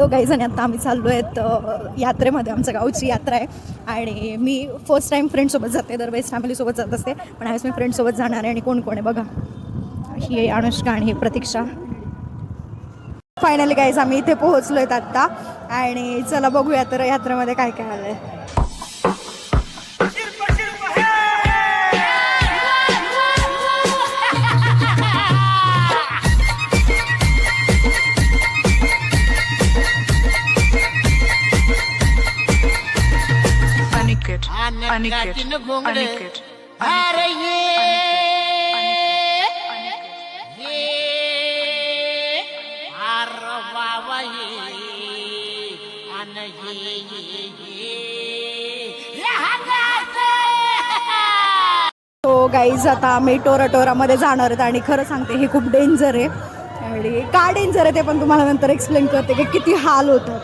दोघाही जण. आता आम्ही चाललो आहेत यात्रेमध्ये, आमच्या गावची यात्रा आहे आणि मी फर्स्ट टाईम फ्रेंडसोबत जाते. दरवेळेस फॅमिलीसोबत जात असते, पण ह्यावेळेस मी फ्रेंडसोबत जाणार आहे. आणि कोण कोण आहे बघा, ही आहे अनुष्का आणि ही प्रतीक्षा. फायनली गाईज आम्ही इथे पोहोचलो आहेत आत्ता आणि चला बघूया तर यात्रेमध्ये काय काय आलं आहे. तो गाईज आता आम्ही टोरामध्ये जाणार आहेत आणि खरं सांगते हे खूप डेंजर आहे. आणि का डेंजर आहे ते पण तुम्हाला नंतर एक्सप्लेन करते की किती हाल होतात.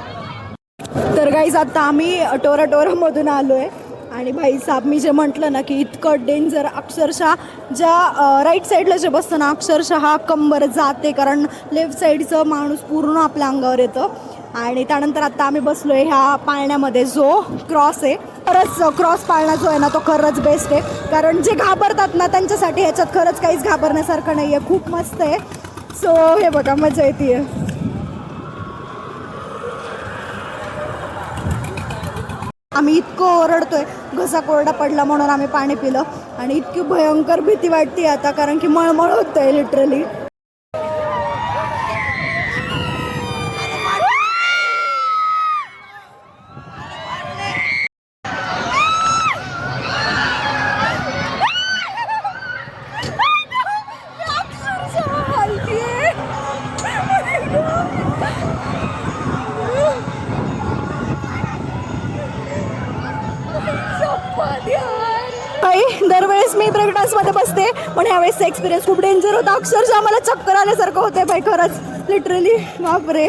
तर गाईज आता आम्ही टोरामधून आलो आहे आणि भाईसाहेब मी जे म्हटलं ना की इतकं डेंजर, अक्षरशः ज्या राईट साईडला जे बसतं ना अक्षरशः कंबर जाते, कारण लेफ्ट साईडचं माणूस पूर्ण आपल्या अंगावर येतं. आणि त्यानंतर आता आम्ही बसलो आहे ह्या पाळण्यामध्ये जो क्रॉस आहे. खरंच क्रॉस पाळणा जो आहे ना तो खरंच बेस्ट आहे, कारण जे घाबरतात ना त्यांच्यासाठी ह्याच्यात खरंच काहीच घाबरण्यासारखं नाही आहे, खूप मस्त आहे. सो हे बघा मजा येते. आम्ही इतकं ओरडतोय, घसा कोरडा पडला म्हणून आम्ही पाणी पिलं आणि इतकी भयंकर भीती वाटते आता, कारण की मळमळ होतंय लिटरली. दरवेळेस मी ब्रेक डान्समध्ये बसते, पण ह्यावेळेसचा एक्सपिरियन्स खूप डेंजर होता. अक्षरशः मला चक्कर आल्यासारखं होतंय बाई, खरंच लिटरली बापरे.